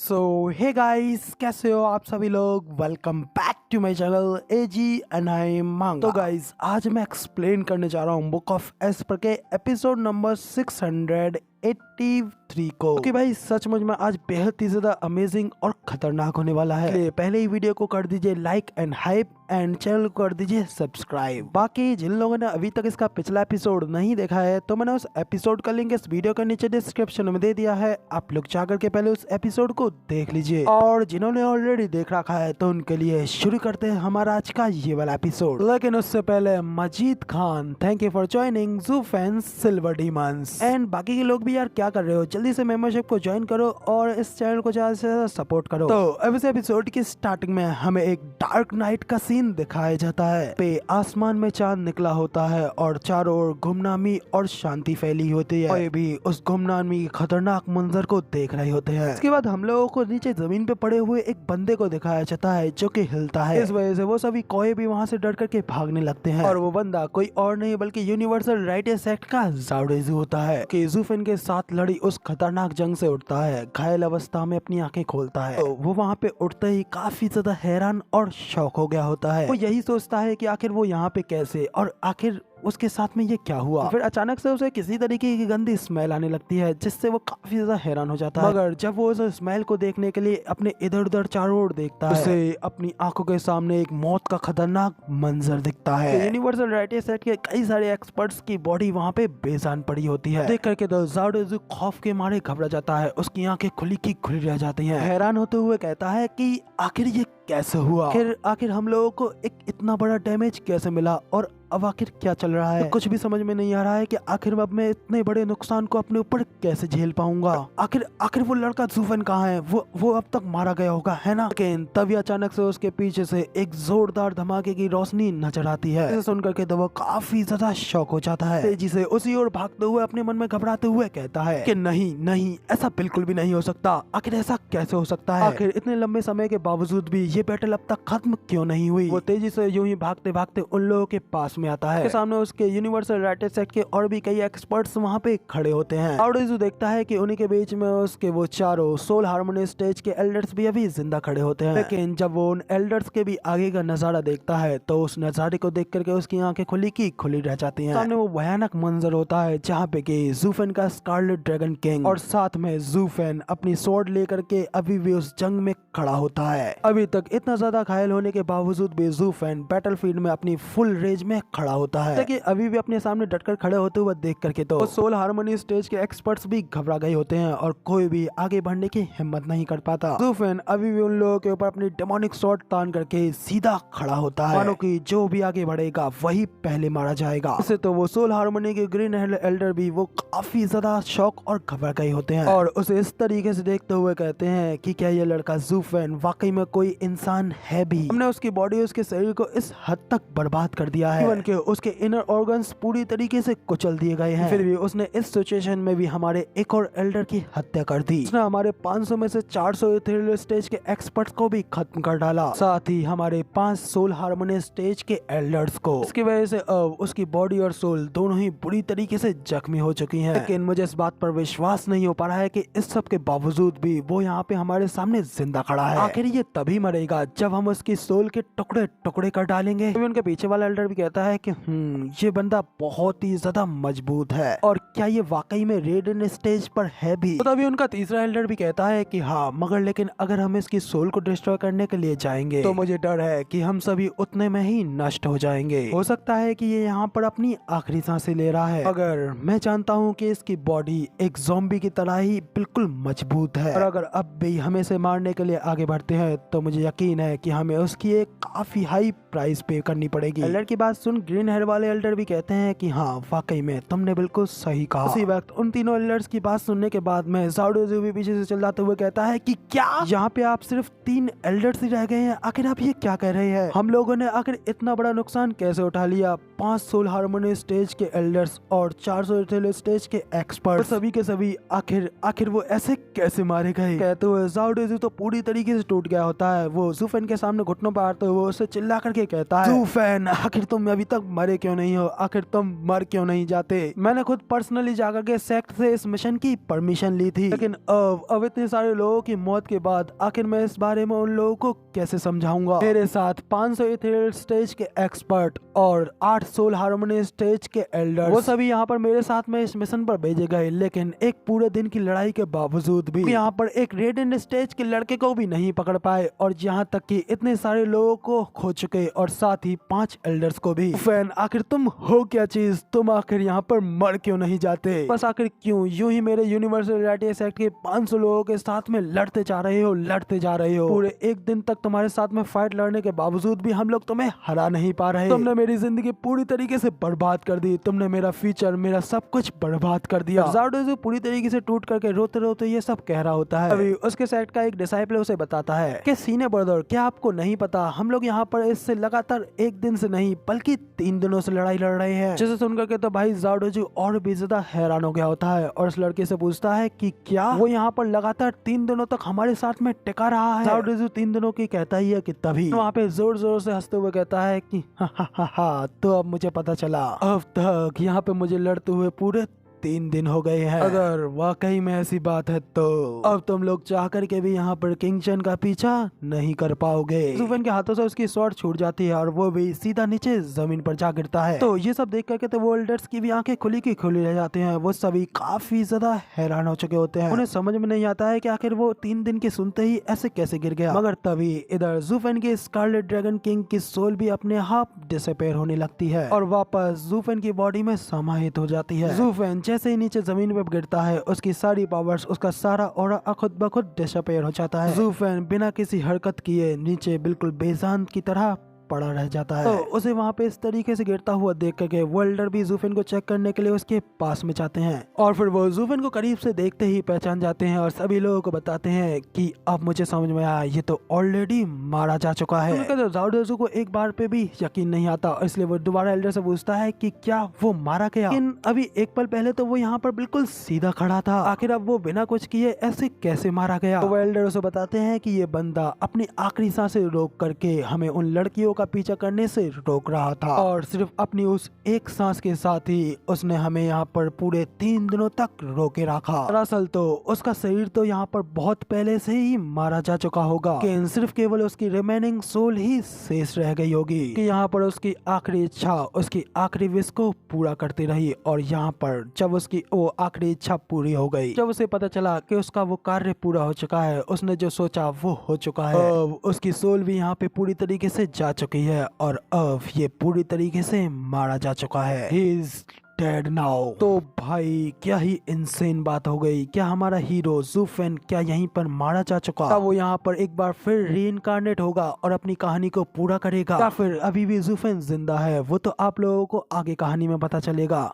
सो hey guys, कैसे हो आप सभी लोग। Welcome back to my channel AG and I manga. तो गाइस, आज मैं एक्सप्लेन करने जा रहा हूँ बुक ऑफ एस्पर के एपिसोड नंबर 683 को। क्योंकि भाई सचमुच में आज बेहद ही ज्यादा अमेजिंग और खतरनाक होने वाला है। इसलिए पहले ही वीडियो को कर दीजिए like and hype and channel को कर दीजिए सब्सक्राइब। बाकी जिन लोगों ने अभी तक इसका पिछला एपिसोड नहीं देखा है तो मैंने उस एपिसोड का लिंक इस वीडियो के नीचे डिस्क्रिप्शन में दे दिया है, आप लोग जाकर के पहले उस एपिसोड को देख लीजिए। और जिन्होंने ऑलरेडी देख रखा है तो उनके लिए शुरू करते हैं हमारा आज का ये वाला एपिसोड। लेकिन उससे पहले Majid Khan, thank you for joining zoo fans silver demons. And बाकी के लोग भी यार क्या कर रहे हो, जल्दी से मेंबरशिप को ज्वाइन करो और इस चैनल को ज्यादा से ज्यादा सपोर्ट करो। तो अब इस एपिसोड की स्टार्टिंग में हमें एक डार्क नाइट का सीन दिखाया जाता है। पे आसमान में चांद निकला होता है और चारों ओर गुमनामी और शांति फैली होती है। और भी उस गुमनामी खतरनाक मंजर को देख रहे होते हैं। इसके बाद हम लोगों को नीचे जमीन पे पड़े हुए एक बंदे को दिखाया जाता है जो कि हिलता है। इस वजह से वो सभी कोई भी वहाँ से डर करके भागने लगते हैं। और वो बंदा कोई और नहीं बल्कि यूनिवर्सल राइटर्स एक्ट का ज़ाओडेज़ू होता है कि ज़ूफेन के साथ लड़ी उस खतरनाक जंग से उठता है। घायल अवस्था में अपनी आंखें खोलता है। तो वो वहाँ पे उठते ही काफी ज्यादा हैरान और शौक हो गया होता है। वो यही सोचता है कि आखिर वो यहाँ पे कैसे और आखिर उसके साथ में ये क्या हुआ। फिर अचानक से उसे किसी तरीके की गंदी स्मेल आने लगती है जिससे वो काफी ज्यादा हैरान हो जाता है। मगर जब वो उस स्मेल को देखने के लिए अपने इधर उधर चारों ओर देखता है, उसे अपनी आंखों के सामने एक मौत का खतरनाक मंजर दिखता है। यूनिवर्सल राइटर्स एक्ट के कई सारे एक्सपर्ट्स की बॉडी वहाँ पे बेजान पड़ी होती है। देख करके तो ज़ाओडेज़ू खौफ के मारे घबरा जाता है, उसकी आंखें खुली की खुली रह जाती हैं। हैरान होते हुए कहता है कि आखिर ये कैसे हुआ, आखिर हम लोगों को एक इतना बड़ा डैमेज कैसे मिला और अब आखिर क्या चल रहा है। तो कुछ भी समझ में नहीं आ रहा है कि आखिर अब मैं इतने बड़े नुकसान को अपने ऊपर कैसे झेल पाऊंगा। आखिर वो लड़का ज़ूफेन कहाँ है, वो अब तक मारा गया होगा, है ना। लेकिन तभी अचानक से उसके पीछे से एक जोरदार धमाके की रोशनी नजर आती है। इसे सुनकर के तो वो काफी ज्यादा शॉक हो जाता है। तेजी से उसी ओर भागते हुए अपने मन में घबराते हुए कहता है कि नहीं, ऐसा बिल्कुल भी नहीं हो सकता। आखिर ऐसा कैसे हो सकता है, आखिर इतने लंबे समय के बावजूद भी ये बैटल अब तक खत्म क्यों नहीं हुई। वो तेजी से यूं ही भागते भागते उन लोगों के पास में आता है। उसके सामने उसके यूनिवर्सल राइटर्स एक्ट के और भी कई एक्सपर्ट्स वहाँ पे खड़े होते हैं। ज़ाओडेज़ू देखता है कि उन्हीं के बीच में उसके वो चारों सोल हार्मोनी स्टेज के एल्डर्स भी अभी जिंदा खड़े होते हैं। लेकिन जब वो उन एल्डर्स के भी आगे का नजारा देखता है तो उस नजारे को देख करके उसकी आंखें खुली की खुली रह जाती हैं। सामने वो भयानक मंजर होता है जहाँ पे कि ज़ूफेन का स्कारलेट ड्रैगन किंग और साथ में ज़ूफेन अपनी स्वॉर्ड लेकर के अभी भी उस जंग में खड़ा होता है। अभी तक इतना ज्यादा घायल होने के बावजूद भी ज़ूफेन बैटलफील्ड में अपनी फुल रेंज में खड़ा होता है। कि अभी भी अपने सामने डटकर खड़े होते हुए देख करके तो सोल हार्मोनी स्टेज के एक्सपर्ट्स भी घबरा गए होते हैं और कोई भी आगे बढ़ने की हिम्मत नहीं कर पाता। ज़ूफेन अभी भी उन लोगों के ऊपर अपनी डेमोनिक स्वॉर्ड तान करके सीधा खड़ा होता है, मानो कि जो भी आगे बढ़ेगा वही पहले मारा जाएगा। इससे तो वो सोल हार्मोनी के ग्रीन एल्डर भी वो काफी ज्यादा शॉक और घबरा गए होते हैं और उसे इस तरीके से देखते हुए कहते हैं कि क्या ये लड़का ज़ूफेन वाकई में कोई इंसान है भी। हमने उसकी बॉडी, उसके शरीर को इस हद तक बर्बाद कर दिया है कि उसके इनर ऑर्गन्स पूरी तरीके से कुचल दिए गए हैं। फिर भी उसने इस सिचुएशन में भी हमारे एक और एल्डर की हत्या कर दी। उसने हमारे 500 में से 400 इथेरियल स्टेज के एक्सपर्ट्स को भी खत्म कर डाला, साथ ही हमारे 5 सोल हार्मोनी स्टेज के एल्डर्स को। इसकी वजह से अब उसकी बॉडी और सोल दोनों ही बुरी तरीके से जख्मी हो चुकी हैं। लेकिन मुझे इस बात पर विश्वास नहीं हो पा रहा है कि इस सब के बावजूद भी वो यहाँ पे हमारे सामने जिंदा खड़ा है। आखिर ये तभी मरेगा जब हम उसकी सोल के टुकड़े टुकड़े कर डालेंगे। उनके पीछे वाला एल्डर भी कहता है कि ये बंदा बहुत ही ज्यादा मजबूत है और क्या ये वाकई में रेडन स्टेज पर है भी। तो तभी उनका तीसरा एल्डर भी कहता है कि हाँ, मगर लेकिन अगर हम इसकी सोल को डिस्ट्रॉय करने के लिए जाएंगे तो मुझे डर है कि हम सभी उतने में ही नष्ट हो जाएंगे। हो सकता है कि ये यहाँ पर अपनी आखिरी सांसें ले रहा है, अगर मैं जानता हूँ कि इसकी बॉडी एक ज़ॉम्बी की तरह ही बिल्कुल मजबूत है और अगर अब भी हम इसे मारने के लिए आगे बढ़ते हैं तो मुझे यकीन है कि हमें उसकी एक काफी हाई प्राइस पे करनी पड़ेगी। एल्डर की बात सुन ग्रीन हेयर वाले एल्डर भी कहते हैं कि हाँ, वाकई में तुमने बिल्कुल सही कहा। उसी वक्त उन तीनों एल्डर्स की बात सुनने के बाद में ज़ाओडेज़ू भी पीछे से चिल्लाते हुए कहता है कि क्या यहाँ पे आप सिर्फ 3 एल्डर्स ही रह गए हैं, आखिर आप ये क्या कह रहे हैं। हम लोगों ने आखिर इतना बड़ा नुकसान कैसे उठा लिया, 5 सोल हार्मोनी स्टेज के एल्डर्स और 400 इथेरियल स्टेज के एक्सपर्ट, सभी के सभी आखिर वो ऐसे कैसे मारे गए। कहते हुए ज़ाओ डेज़ू तो पूरी तरीके से टूट गया होता है। वो ज़ू फेन के सामने घुटनों पर आते हुए वो उसे चिल्ला करके कहता है, ज़ू फेन आखिर तुम अभी तक मरे क्यों नहीं हो, आखिर तुम मर क्यों नहीं जाते। मैंने खुद पर्सनली जाकर के सेक्ट से इस मिशन की परमिशन ली थी, लेकिन अब इतने सारे लोगों की मौत के बाद आखिर मैं इस बारे में उन लोगों को कैसे समझाऊंगा। मेरे साथ 500 इथेरियल स्टेज के एक्सपर्ट और 8 सोल हार्मोनी स्टेज के एल्डर्स, वो सभी यहाँ पर मेरे साथ में इस मिशन पर भेजे गए। लेकिन एक पूरे दिन की लड़ाई के बावजूद भी यहाँ पर एक रेडिएंट स्टेज के लड़के को भी नहीं पकड़ पाए, और यहाँ तक कि इतने सारे लोगों को खो चुके और साथ ही 5 एल्डर्स को भी। फैन आखिर तुम हो क्या चीज, तुम आखिर यहाँ पर मर क्यों नहीं जाते, बस आखिर क्यों यूं ही मेरे यूनिवर्सल रियलिटी सेट के 500 लोगों के साथ में लड़ते जा रहे हो। पूरे एक दिन तक तुम्हारे साथ में फाइट लड़ने के बावजूद भी हम लोग तुम्हें हरा नहीं पा रहे। तुमने मेरी जिंदगी पूरी तरीके से बर्बाद कर दी, तुमने मेरा फ्यूचर, मेरा सब कुछ बर्बाद कर दिया। ज़ाओ डेज़ू पूरी तरीके से टूट करके रोते रोते ये सब कह रहा होता है। अभी उसके सेट का एक डिसाइपल उसे बताता है कि सीनियर ब्रदर, क्या आपको नहीं पता हम लोग यहाँ पर इससे लगातार एक दिन से नहीं बल्कि 3 दिनों से लड़ाई लड़ रहे हैं। जिसे सुनकर के तो भाई ज़ाओ डेज़ू और भी ज्यादा हैरान हो गया होता है और उस लड़के से पूछता है कि क्या वो यहाँ पर लगातार 3 दिनों तक हमारे साथ में टिका रहा है। ज़ाओ डेज़ू 3 दिनों की कहता ही है कि तभी वहाँ पे जोर जोर से हंसते हुए कहता है कि हा, तो अब मुझे पता चला, अब तक यहाँ पे मुझे लड़ते हुए पूरे 3 दिन हो गए हैं। अगर वाकई में ऐसी बात है तो अब तुम लोग चाह करके भी यहाँ पर किंग चेन का पीछा नहीं कर पाओगे। ज़ू फेन के हाथों से उसकी स्वॉर्ड छूट जाती है और वो भी सीधा नीचे जमीन पर जा गिरता है। तो ये सब देख करके तो वो एल्डर्स की भी आंखें खुली की खुली रह जाती हैं। वो सभी काफी ज्यादा हैरान हो चुके होते हैं। उन्हें समझ में नहीं आता है कि आखिर वो 3 दिन के सुनते ही ऐसे कैसे गिर गया। मगर तभी इधर ज़ू फेन के स्कारलेट ड्रैगन किंग की सोल भी अपने आप डिसअपीयर होने लगती है और वापस ज़ू फेन की बॉडी में समाहित हो जाती है। ज़ू फेन जैसे ही नीचे जमीन पर गिरता है, उसकी सारी पावर्स, उसका सारा ऑरा खुद ब खुद डिसअपीयर हो जाता है। ज़ू फेन बिना किसी हरकत किए नीचे बिल्कुल बेजान की तरह पड़ा रह जाता है। तो उसे वहाँ पे इस तरीके से गिरता हुआ देख करके वो एल्डर भी ज़ू फेन को चेक करने के लिए उसके पास में जाते हैं और फिर वो ज़ू फेन को करीब से देखते ही पहचान जाते हैं और सभी लोगों को बताते हैं कि अब मुझे समझ में आया, ये तो ऑलरेडी मारा जा चुका है। तो ज़ाओ डेज़ू को एक बार पे भी यकीन नहीं आता और इसलिए वो दोबारा एल्डर से पूछता है कि क्या वो मारा गया। लेकिन अभी एक पल पहले तो वो यहाँ पर बिल्कुल सीधा खड़ा था, आखिर अब वो बिना कुछ किए ऐसे कैसे मारा गया। तो वो एल्डर उसे बताते हैं कि ये बंदा अपनी आखिरी सांसें रोक करके हमें उन लड़कियों का पीछा करने से रोक रहा था और सिर्फ अपनी उस एक सांस के साथ ही उसने हमें यहाँ पर पूरे 3 दिनों तक रोके रखा। दरअसल तो उसका शरीर तो यहाँ पर बहुत पहले से ही मारा जा चुका होगा, कि सिर्फ केवल उसकी रिमेनिंग सोल ही शेष रह गई होगी कि यहाँ पर उसकी आखिरी इच्छा, उसकी आखिरी विश को पूरा करती रही। और यहाँ पर जब उसकी वो आखिरी इच्छा पूरी हो गई, जब उसे पता चला कि उसका वो कार्य पूरा हो चुका है, उसने जो सोचा वो हो चुका है, अब उसकी सोल भी यहाँ पे पूरी तरीके से जा चुकी है और अब ये पूरी तरीके से मारा जा चुका है। He is dead now। तो भाई क्या ही इनसेन बात हो गई। क्या हमारा हीरो ज़ू फेन क्या यहीं पर मारा जा चुका? क्या वो यहाँ पर एक बार फिर रीइंकार्नेट होगा और अपनी कहानी को पूरा करेगा, या फिर अभी भी ज़ू फेन जिंदा है? वो तो आप लोगों को आगे कहानी में पता चलेगा।